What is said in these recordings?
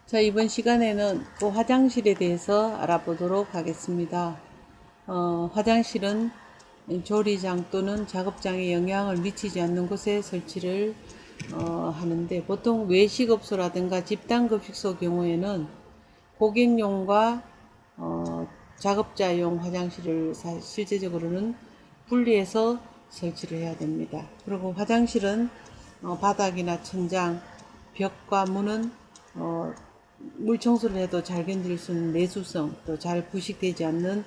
자, 이번 시간에는 또 화장실에 대해서 알아보도록 하겠습니다. 화장실은 조리장 또는 작업장에 영향을 미치지 않는 곳에 설치를 하는데, 보통 외식업소라든가 집단급식소 경우에는 고객용과 작업자용 화장실을 실제적으로는 분리해서 설치를 해야 됩니다. 그리고 화장실은 바닥이나 천장, 벽과 문은 물 청소를 해도 잘 견딜 수 있는 내수성, 또 잘 부식되지 않는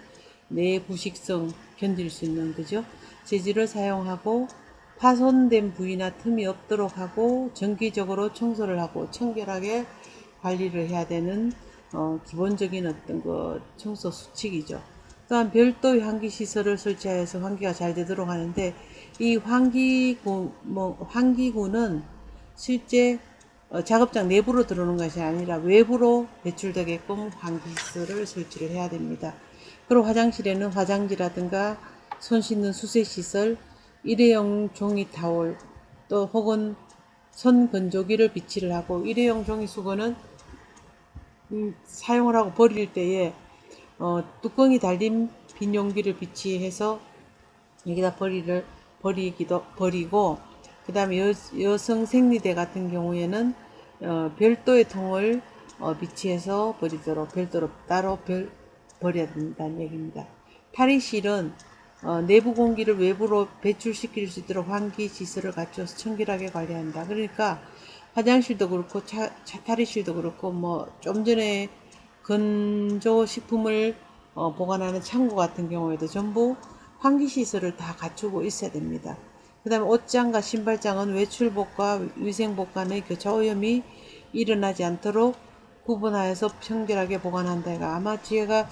내부식성 견딜 수 있는 그죠? 재질을 사용하고 파손된 부위나 틈이 없도록 하고 정기적으로 청소를 하고 청결하게 관리를 해야 되는 기본적인 어떤 그 청소 수칙이죠. 또한 별도의 환기 시설을 설치하여서 환기가 잘 되도록 하는데, 이 환기구는 실제 작업장 내부로 들어오는 것이 아니라 외부로 배출되게끔 환기시설을 설치를 해야 됩니다. 그리고 화장실에는 화장지라든가 손 씻는 수세시설, 일회용 종이 타올, 또 혹은 손 건조기를 비치를 하고, 일회용 종이 수거는 사용을 하고 버릴 때에 뚜껑이 달린 빈 용기를 비치해서 여기다 버리고, 그 다음에 여성 생리대 같은 경우에는 별도의 통을 비치해서 버리도록 별도로 따로 버려야 된다는 얘기입니다. 탈의실은 내부 공기를 외부로 배출시킬 수 있도록 환기 시설을 갖춰서 청결하게 관리한다. 그러니까 화장실도 그렇고 탈의실도 그렇고, 뭐 좀 전에 건조식품을 보관하는 창고 같은 경우에도 전부 환기시설을 다 갖추고 있어야 됩니다. 그 다음에 옷장과 신발장은 외출복과 위생복 간의 교차 오염이 일어나지 않도록 구분하여서 청결하게 보관한다. 아마 제가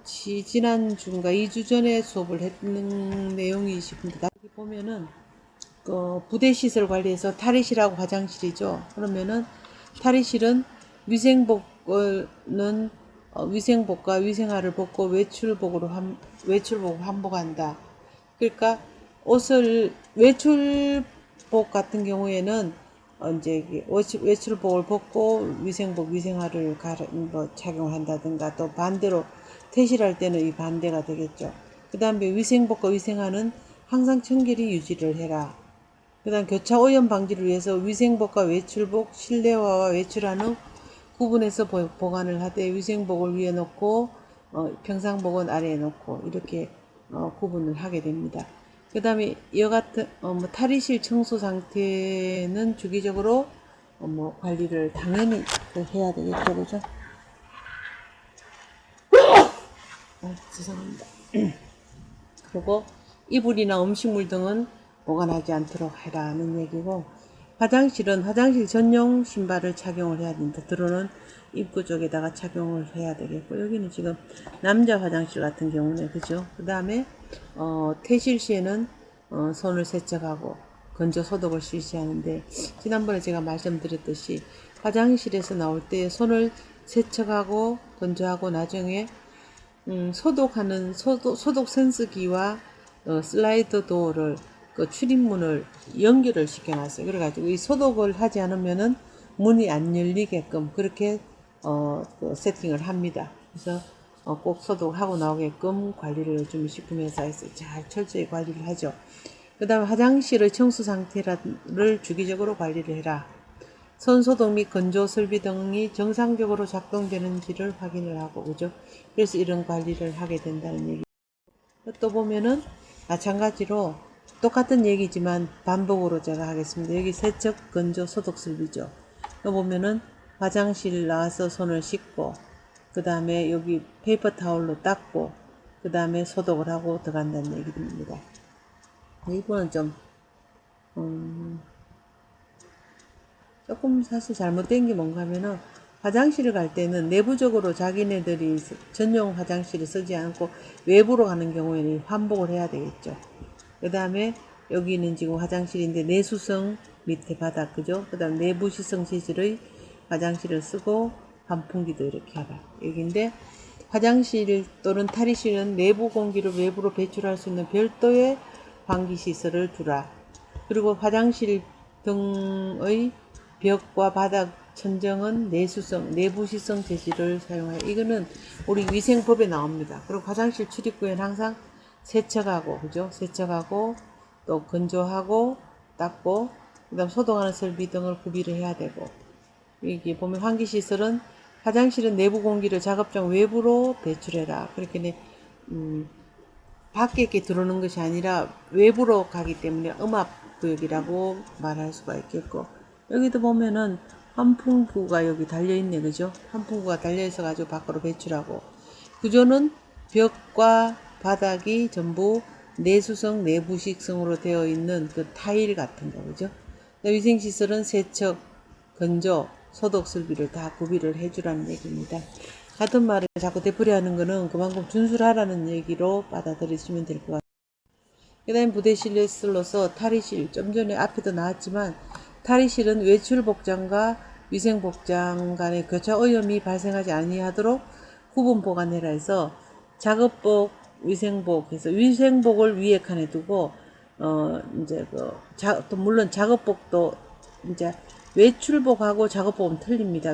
지난주인가 2주 전에 수업을 했는 내용이 싶은데, 여기 보면은 부대시설 관리에서 탈의실하고 화장실이죠. 그러면은 탈의실은 위생복은 위생복과 위생화를 벗고 외출복을 환복한다. 그러니까 옷을 외출복 같은 경우에는 이제 외출복을 벗고 위생복 위생화를 착용을 한다든가, 또 반대로 퇴실할 때는 이 반대가 되겠죠. 그 다음에 위생복과 위생화는 항상 청결히 유지를 해라. 그 다음 교차 오염 방지를 위해서 위생복과 외출복, 실내화와 외출한 후 구분해서 보관을 하되, 위생복을 위에 놓고 평상복은 아래에 놓고 이렇게 구분을 하게 됩니다. 그 다음에 이와 같은 탈의실 청소 상태는 주기적으로 관리를 당연히 해야 되겠죠, 그죠? 죄송합니다. 그리고 이불이나 음식물 등은 보관하지 않도록 해라는 얘기고, 화장실은 화장실 전용 신발을 착용을 해야 된다. 들어오는 입구 쪽에다가 착용을 해야 되겠고, 여기는 지금 남자 화장실 같은 경우는 그죠? 그 다음에 퇴실 시에는 손을 세척하고 건조 소독을 실시하는데, 지난번에 제가 말씀드렸듯이 화장실에서 나올 때 손을 세척하고 건조하고 나중에 소독하는 소독 센서기와 슬라이드 도어를 출입문을 연결을 시켜놨어요. 그래가지고 이 소독을 하지 않으면은 문이 안 열리게끔 그렇게 세팅을 합니다. 그래서 꼭 소독하고 나오게끔 관리를 요즘 식품회사에서 잘 철저히 관리를 하죠. 그 다음에 화장실의 청소 상태를 주기적으로 관리를 해라. 손소독 및 건조 설비 등이 정상적으로 작동되는지를 확인을 하고, 그죠? 그래서 이런 관리를 하게 된다는 얘기. 또 보면은 마찬가지로 똑같은 얘기지만 반복으로 제가 하겠습니다. 여기 세척, 건조, 소독 설비죠. 또 보면은 화장실 나와서 손을 씻고, 그 다음에 여기 페이퍼 타올로 닦고, 그 다음에 소독을 하고 들어간다는 얘기입니다. 이거는 좀 조금 사실 잘못된 게 뭔가 하면은, 화장실을 갈 때는 내부적으로 자기네들이 전용 화장실을 쓰지 않고 외부로 가는 경우에는 환복을 해야 되겠죠. 그 다음에 여기는 지금 화장실인데 내수성 밑에 바닥, 그죠? 그 다음 내부 시성 재질의 화장실을 쓰고 환풍기도 이렇게 하라 여기인데, 화장실 또는 탈의실은 내부 공기를 외부로 배출할 수 있는 별도의 환기 시설을 두라. 그리고 화장실 등의 벽과 바닥 천정은 내수성, 내부시성 재질을 사용하여 이거는 우리 위생법에 나옵니다. 그리고 화장실 출입구에는 항상 세척하고 그죠? 세척하고 또 건조하고 닦고 그다음 소독하는 설비 등을 구비를 해야 되고 여기 보면 환기시설은 화장실은 내부 공기를 작업장 외부로 배출해라. 그렇게 밖에 이렇게 들어오는 것이 아니라 외부로 가기 때문에 음압구역이라고 말할 수가 있겠고 여기도 보면은 환풍구가 여기 달려있네 그죠? 환풍구가 달려있어 가지고 밖으로 배출하고 구조는 벽과 바닥이 전부 내수성 내부식성으로 되어 있는 그 타일 같은 거 그죠? 위생시설은 세척, 건조, 소독 설비를 다 구비를 해주라는 얘기입니다. 같은 말을 자꾸 되풀이하는 거는 그만큼 준수하라는 얘기로 받아들이시면 될 것 같아요. 그 다음에 부대실로서 탈의실, 좀 전에 앞에도 나왔지만 탈의실은 외출복장과 위생복장 간의 교차 오염이 발생하지 아니하도록 구분 보관해라 해서 작업복, 위생복 해서 위생복을 위에 칸에 두고 이제 또 물론 작업복도 이제 외출복하고 작업복은 틀립니다.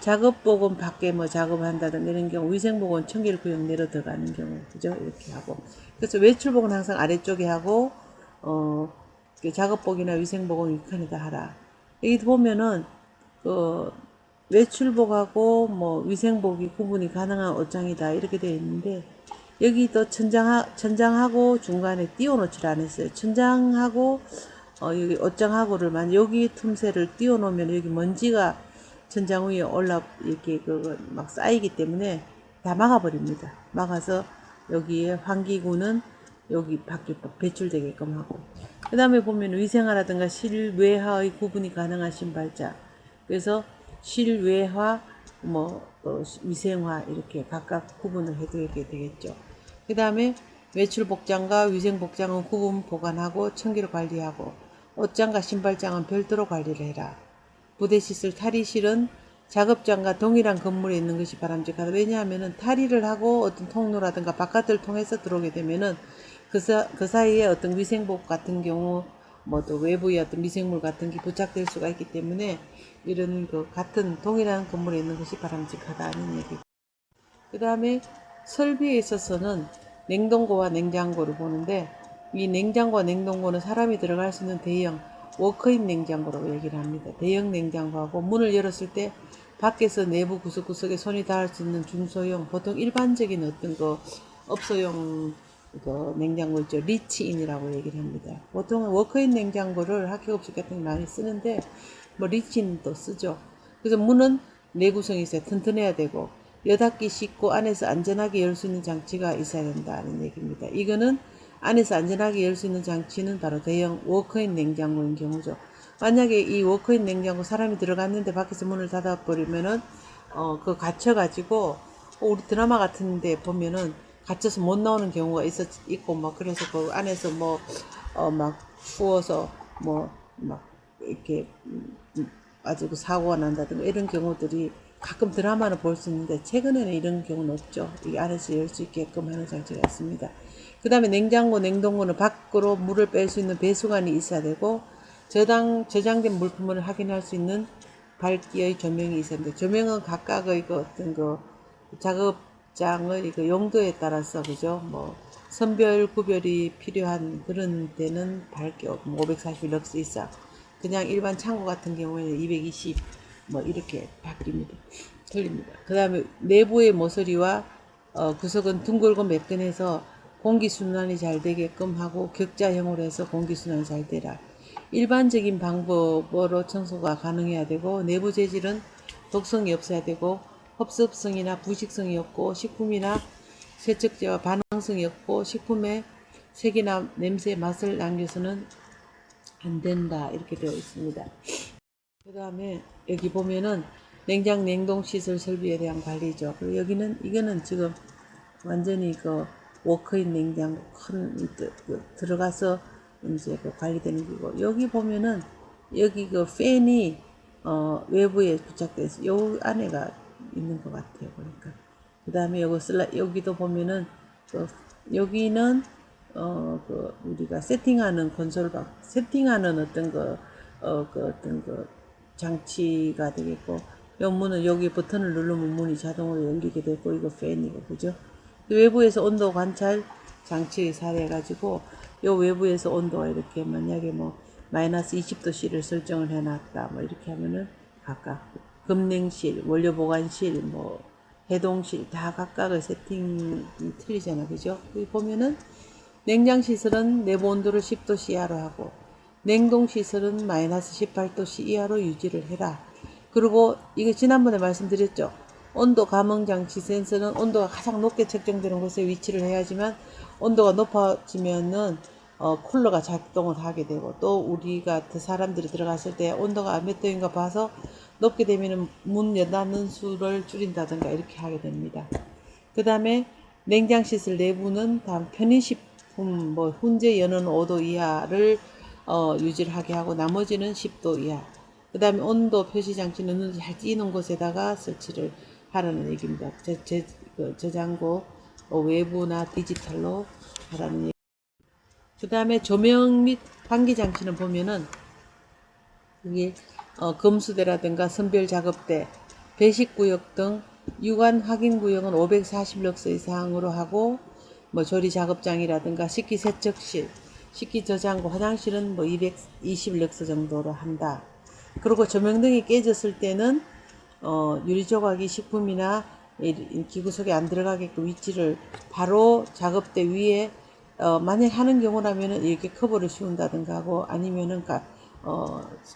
작업복은 밖에 뭐 작업을 한다든가 이런 경우, 위생복은 청결 구역 내로 들어가는 경우, 그죠? 이렇게 하고. 그래서 외출복은 항상 아래쪽에 하고, 작업복이나 위생복은 윗칸에다 하라. 여기 보면은, 외출복하고 뭐 위생복이 구분이 가능한 옷장이다. 이렇게 되어 있는데, 여기도 천장하고 중간에 띄워놓지를 않았어요. 천장하고, 여기 옷장하고를 여기 틈새를 띄워놓으면 여기 먼지가 천장 위에 이렇게 막 쌓이기 때문에 다 막아버립니다. 막아서 여기에 환기구는 여기 밖에 배출되게끔 하고. 그 다음에 보면 위생화라든가 실외화의 구분이 가능한 신발장. 그래서 실외화, 위생화 이렇게 각각 구분을 해두게 되겠죠. 그 다음에 외출복장과 위생복장은 구분 보관하고 청결 관리하고 옷장과 신발장은 별도로 관리를 해라. 부대시설 탈의실은 작업장과 동일한 건물에 있는 것이 바람직하다. 왜냐하면 탈의를 하고 어떤 통로라든가 바깥을 통해서 들어오게 되면은 그 사이에 어떤 위생복 같은 경우 또 외부의 어떤 미생물 같은 게 부착될 수가 있기 때문에 이런 같은 동일한 건물에 있는 것이 바람직하다는 얘기. 그 다음에 설비에 있어서는 냉동고와 냉장고를 보는데 이 냉장고와 냉동고는 사람이 들어갈 수 있는 대형 워크인 냉장고라고 얘기를 합니다. 대형 냉장고하고 문을 열었을 때 밖에서 내부 구석구석에 손이 닿을 수 있는 중소형, 보통 일반적인 어떤 업소용 냉장고 있죠. 리치인이라고 얘기를 합니다. 보통 워크인 냉장고를 학교급식 같은 게 많이 쓰는데 리치인도 쓰죠. 그래서 문은 내구성이 있어야 튼튼해야 되고 여닫기 쉽고 안에서 안전하게 열 수 있는 장치가 있어야 된다는 얘기입니다. 이거는 안에서 안전하게 열 수 있는 장치는 바로 대형 워크인 냉장고인 경우죠. 만약에 이 워크인 냉장고 사람이 들어갔는데 밖에서 문을 닫아버리면은 그거 갇혀가지고 우리 드라마 같은데 보면은 갇혀서 못 나오는 경우가 있고 그래서 그 안에서 막 추워서 막 이렇게 아주 사고가 난다든가 이런 경우들이 가끔 드라마는 볼 수 있는데 최근에는 이런 경우는 없죠. 이 안에서 열 수 있게끔 하는 장치가 있습니다. 그 다음에 냉장고, 냉동고는 밖으로 물을 뺄 수 있는 배수관이 있어야 되고 저장된 물품을 확인할 수 있는 밝기의 조명이 있어야 됩니다. 조명은 각각의 어떤 작업장의 용도에 따라서 그죠? 선별 구별이 필요한 그런 데는 밝기 540럭스 이상. 그냥 일반 창고 같은 경우에는 220 이렇게 바뀝니다. 틀립니다. 그 다음에 내부의 모서리와 구석은 둥글고 매끈해서 공기순환이 잘 되게끔 하고 격자형으로 해서 공기순환이 잘 되라. 일반적인 방법으로 청소가 가능해야 되고 내부 재질은 독성이 없어야 되고 흡습성이나 부식성이 없고 식품이나 세척제와 반응성이 없고 식품의 색이나 냄새, 맛을 남겨서는 안 된다. 이렇게 되어 있습니다. 그 다음에 여기 보면은 냉장 냉동 시설 설비에 대한 관리죠. 그리고 이거는 지금 완전히 워크인 냉장고 들어가서 이제 관리되는 거고 여기 보면은 여기 팬이 외부에 부착돼 있어. 요 안에가 있는 것 같아요. 보니까. 그 다음에 여기도 보면은 여기는 우리가 세팅하는 세팅하는 어떤 장치가 되겠고, 이 문은 여기 버튼을 누르면 문이 자동으로 열리게 되고, 이거 팬이고, 그죠? 외부에서 온도 관찰 장치의 사례 가지고, 요 외부에서 온도가 이렇게 만약에 뭐 마이너스 20도씨를 설정을 해놨다, 뭐 이렇게 하면은 각각 급냉실, 원료 보관실, 뭐 해동실 다 각각의 세팅이 틀리잖아, 그죠? 여기 보면은 냉장 시설은 내부 온도를 10도씨 이하로 하고, 냉동 시설은 마이너스 18도씨 이하로 유지를 해라. 그리고 이거 지난번에 말씀드렸죠. 온도 감응 장치 센서는 온도가 가장 높게 측정되는 곳에 위치를 해야지만 온도가 높아지면은 쿨러가 작동을 하게 되고, 또 우리가 사람들이 들어갔을 때 온도가 몇 도인가 봐서 높게 되면은 문 여닫는 수를 줄인다든가 이렇게 하게 됩니다. 그 다음에 냉장 시설 내부는 다음 편의식품 뭐 훈제 연은 5도 이하를 유지를 하게 하고, 나머지는 10도 이하. 그 다음에 온도 표시 장치는 눈이 잘 띄는 곳에다가 설치를 하라는 얘기입니다. 저장고 외부나 디지털로 하라는 얘기. 그 다음에 조명 및 환기 장치는 보면은 이게 검수대라든가 선별 작업대, 배식 구역 등 유관 확인 구역은 540럭스 이상으로 하고, 뭐 조리 작업장이라든가 식기 세척실, 식기 저장고, 화장실은 뭐 220럭스 정도로 한다. 그리고 조명등이 깨졌을 때는 유리 조각이 식품이나 기구 속에 안 들어가게끔 위치를 바로 작업대 위에 만약 하는 경우라면은 이렇게 커버를 씌운다든가 하고, 아니면은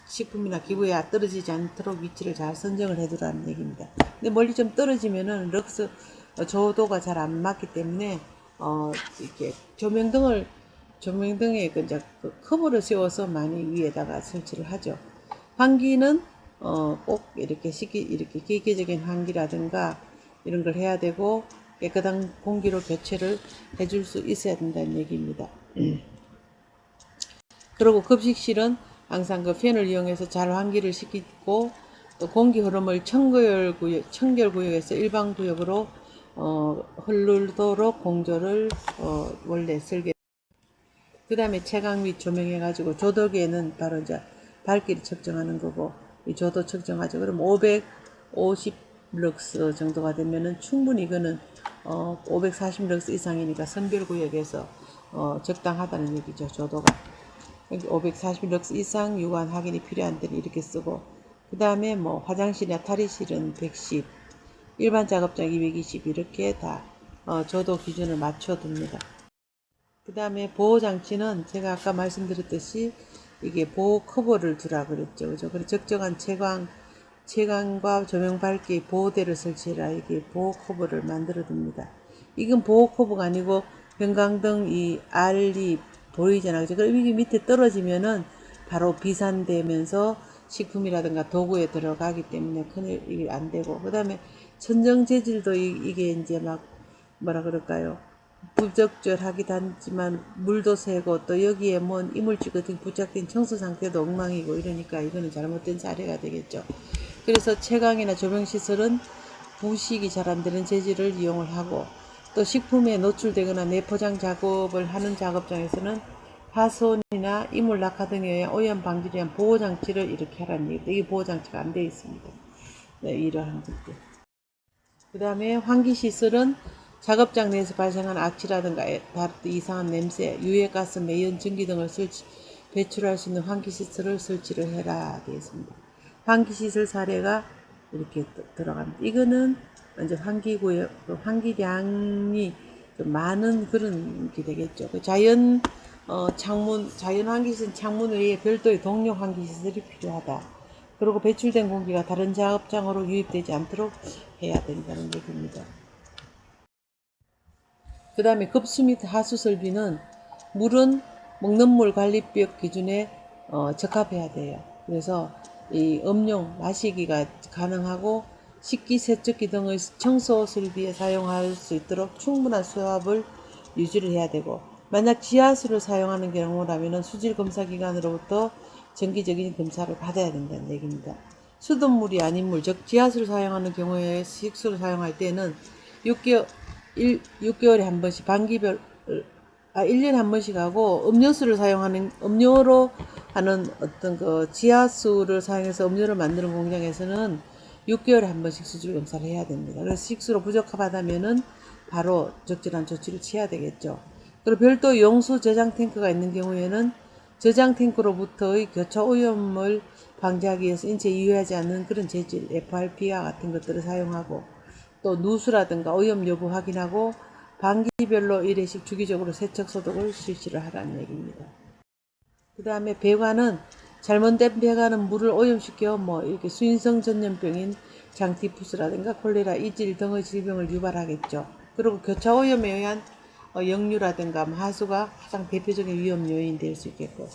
식품이나 기구에 떨어지지 않도록 위치를 잘 선정을 해두라는 얘기입니다. 근데 멀리 좀 떨어지면은 럭스 저도가 잘 안 맞기 때문에 이렇게 조명등에 이제 커버를 씌워서 많이 위에다가 설치를 하죠. 환기는 꼭 이렇게 이렇게 기계적인 환기라든가 이런 걸 해야 되고, 깨끗한 공기로 교체를 해줄 수 있어야 된다는 얘기입니다. 그리고 급식실은 항상 그 팬을 이용해서 잘 환기를 시키고, 또 공기 흐름을 청결구역에서 일반구역으로 흐르도록 공조를 원래 설계. 그 다음에 채광 및 조명해가지고, 조도계는 바로 이제 밝기를 측정하는 거고, 이 조도 측정하죠. 그럼 550럭스 정도가 되면은 충분히 이거는 540럭스 이상이니까 선별구역에서 적당하다는 얘기죠. 조도가 540럭스 이상 유관 확인이 필요한 데는 이렇게 쓰고, 그 다음에 뭐 화장실이나 탈의실은 110, 일반 작업장 220 이렇게 다 조도 기준을 맞춰둡니다. 그 다음에 보호장치는 제가 아까 말씀드렸듯이 이게 보호 커버를 두라 그랬죠. 그죠? 그래서 적정한 채광과 조명 밝기 보호대를 설치해라. 이게 보호 커버를 만들어 둡니다. 이건 보호 커버가 아니고 형광등 이 알이 보이잖아. 그죠? 그럼 이게 밑에 떨어지면은 바로 비산되면서 식품이라든가 도구에 들어가기 때문에 큰일 이게 안 되고, 그 다음에 천정 재질도 이게 이제 막 뭐라 그럴까요? 부적절하기도 하지만 물도 새고, 또 여기에 뭔 이물질 같은 부착된 청소 상태도 엉망이고 이러니까 이거는 잘못된 사례가 되겠죠. 그래서 채광이나 조명시설은 부식이 잘 안되는 재질을 이용을 하고, 또 식품에 노출되거나 내포장 작업을 하는 작업장에서는 파손이나 이물 낙하 등에 의한 오염 방지를 위한 보호장치를 이렇게 하라는 얘기입니다. 이 보호장치가 안 되어 있습니다. 네, 이러한 것들. 그 다음에 환기시설은 작업장 내에서 발생한 악취라든가 이상한 냄새, 유해가스, 매연, 전기 등을 배출할 수 있는 환기시설을 설치를 해라 되겠습니다. 환기시설 사례가 이렇게 들어갑니다. 이거는 이제 환기량이 많은 그런 게 되겠죠. 자연 환기시설 창문 외에 별도의 동료 환기시설이 필요하다. 그리고 배출된 공기가 다른 작업장으로 유입되지 않도록 해야 된다는 얘기입니다. 그 다음에 급수 및 하수 설비는 물은 먹는 물 관리법 기준에 적합해야 돼요. 그래서 이 음용, 마시기가 가능하고 식기, 세척기 등의 청소 설비에 사용할 수 있도록 충분한 수압을 유지를 해야 되고, 만약 지하수를 사용하는 경우라면 수질 검사 기관으로부터 정기적인 검사를 받아야 된다는 얘기입니다. 수돗물이 아닌 물, 즉 지하수를 사용하는 경우에 식수를 사용할 때는 6개월에 한 번씩 1년에 한 번씩 하고, 음료로 하는 어떤 그 지하수를 사용해서 음료를 만드는 공장에서는 6개월에 한 번씩 수질 검사를 해야 됩니다. 그래서 식수로 부적합하다면은 바로 적절한 조치를 취해야 되겠죠. 그리고 별도 용수 저장 탱크가 있는 경우에는 저장 탱크로부터의 교차 오염을 방지하기 위해서 인체에 유해하지 않는 그런 재질, FRP와 같은 것들을 사용하고, 또 누수라든가 오염 여부 확인하고 반기별로 1회씩 주기적으로 세척 소독을 실시를 하라는 얘기입니다. 그 다음에 배관은 잘못된 배관은 물을 오염시켜 이렇게 수인성 전염병인 장티푸스라든가 콜레라, 이질 등의 질병을 유발하겠죠. 그리고 교차 오염에 의한 역류라든가 하수가 가장 대표적인 위험 요인이 될 수 있겠고,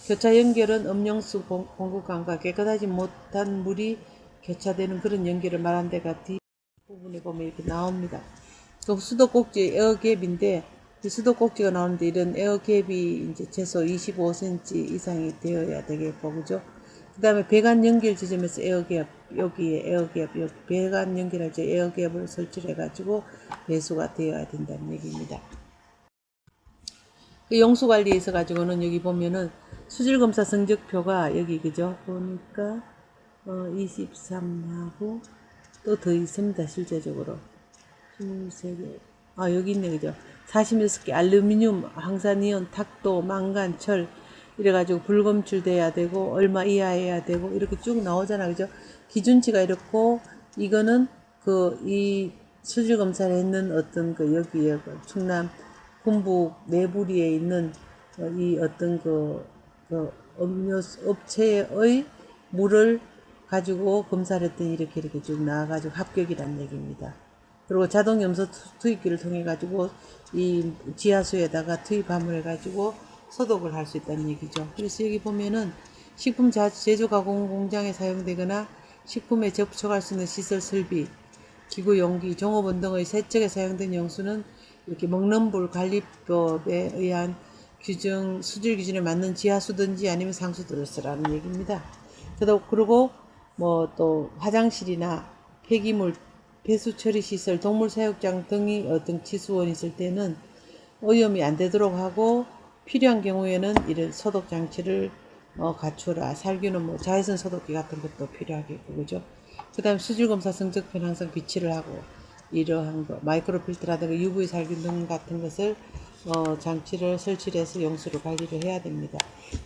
교차 연결은 음용수 공급관과 깨끗하지 못한 물이 교차되는 그런 연결을 말한 데가 뒷부분에 보면 이렇게 나옵니다. 그 수도꼭지 에어갭인데, 이 수도꼭지가 나오는데 이런 에어갭이 이제 최소 25cm 이상이 되어야 되겠고, 그죠? 그 다음에 배관 연결 지점에서 에어갭, 여기에 에어갭, 여기 배관 연결할 때 에어갭을 설치를 해가지고 배수가 되어야 된다는 얘기입니다. 그 용수 관리에 있어 가지고는 여기 보면은 수질검사 성적표가 여기 그죠? 보니까 23하고 또 더 있습니다. 실제적으로 23개. 여기 있네, 그죠? 46개. 알루미늄, 황산이온, 탁도, 망간, 철 이래가지고 불검출돼야 되고 얼마 이하해야 되고 이렇게 쭉 나오잖아, 그죠? 기준치가 이렇고, 이거는 이 수질 검사를 했는 어떤 여기에 충남 군북 내부리에 있는 이 어떤 음료 업체의 물을 가지고 검사를 했더니 이렇게 쭉 나와가지고 합격이란 얘기입니다. 그리고 자동 염소 투입기를 통해 가지고 이 지하수에다가 투입함을 해가지고 소독을 할 수 있다는 얘기죠. 그래서 여기 보면은 식품 제조 가공 공장에 사용되거나 식품에 접촉할 수 있는 시설 설비, 기구 용기, 종업원 등의 세척에 사용된 용수는 이렇게 먹는 물 관리법에 의한 규정, 수질 기준에 맞는 지하수든지 아니면 상수도를 쓰라는 얘기입니다. 그리고 또 화장실이나 폐기물 배수 처리 시설, 동물 사육장 등이 어떤 치수원이 있을 때는 오염이 안 되도록 하고, 필요한 경우에는 이런 소독 장치를 갖추라. 살균은 자외선 소독기 같은 것도 필요하겠고, 그죠? 그 다음 수질검사 성적표는 항상 비치를 하고, 이러한 마이크로 필터라든가 UV 살균 등 같은 것을 장치를 설치를 해서 용수를 관리를 해야 됩니다.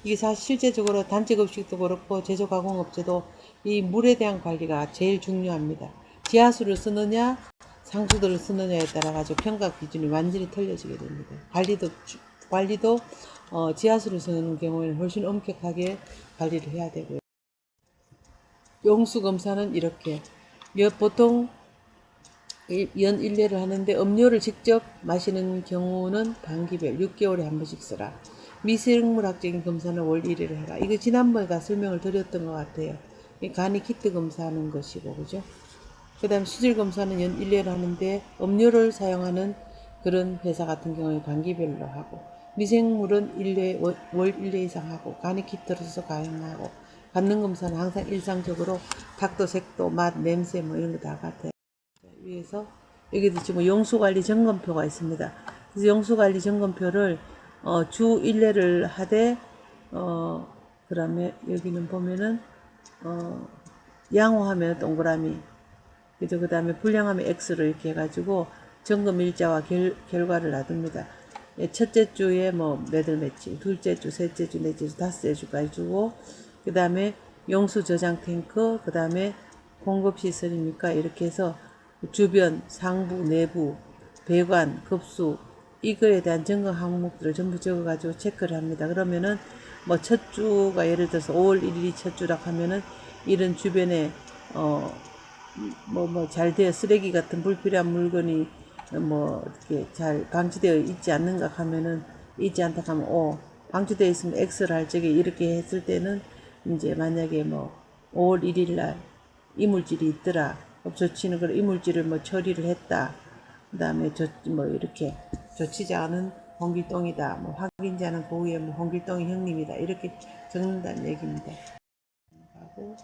이게 사실 실제적으로 단체급식도 그렇고 제조 가공업체도 이 물에 대한 관리가 제일 중요합니다. 지하수를 쓰느냐 상수도를 쓰느냐에 따라 가지고 평가 기준이 완전히 틀려지게 됩니다. 관리도 지하수를 쓰는 경우에는 훨씬 엄격하게 관리를 해야 되고요. 용수 검사는 이렇게 보통 연 1회를 하는데, 음료를 직접 마시는 경우는 반기별 6개월에 한 번씩 쓰라. 미생물학적인 검사는 월 1회를 해라. 이거 지난번에 다 설명을 드렸던 것 같아요. 간이 키트 검사하는 것이고, 그죠? 그 다음 수질 검사는 연 1회를 하는데, 음료를 사용하는 그런 회사 같은 경우에 반기별로 하고, 미생물은 월 1회 이상 하고, 간이 키트로 써서 가능하고, 받는 검사는 항상 일상적으로 탁도, 색도, 맛, 냄새 이런 거 다 같아요. 위에서 여기도 지금 용수관리 점검표가 있습니다. 그래서 용수관리 점검표를 주 1회를 하되, 그 다음에 여기는 보면은 양호하면 동그라미, 그죠? 그 다음에 불량하면 X로 이렇게 해가지고 점검 일자와 결과를 놔둡니다. 첫째 주에 몇월 며칠, 둘째 주, 셋째 주, 넷째 주, 다섯째 주까지 주고, 그 다음에 용수 저장 탱크, 그 다음에 공급 시설이니까 이렇게 해서 주변, 상부, 내부, 배관, 급수 이거에 대한 점검 항목들을 전부 적어가지고 체크를 합니다. 그러면은 첫 주가 예를 들어서 5월 1일이 첫 주라 하면은 이런 주변에 잘 되어 쓰레기 같은 불필요한 물건이 이렇게 잘 방치되어 있지 않는가 하면은 있지 않다 하면 방치되어 있으면 X를 할 적에 이렇게 했을 때는 이제 만약에 5월 1일 날 이물질이 있더라. 조치는 그 이물질을 처리를 했다. 그 다음에 이렇게 조치지 않은 홍길동이다. 확인지 않은 고의의 홍길동이 형님이다. 이렇게 적는다는 얘기입니다. 하고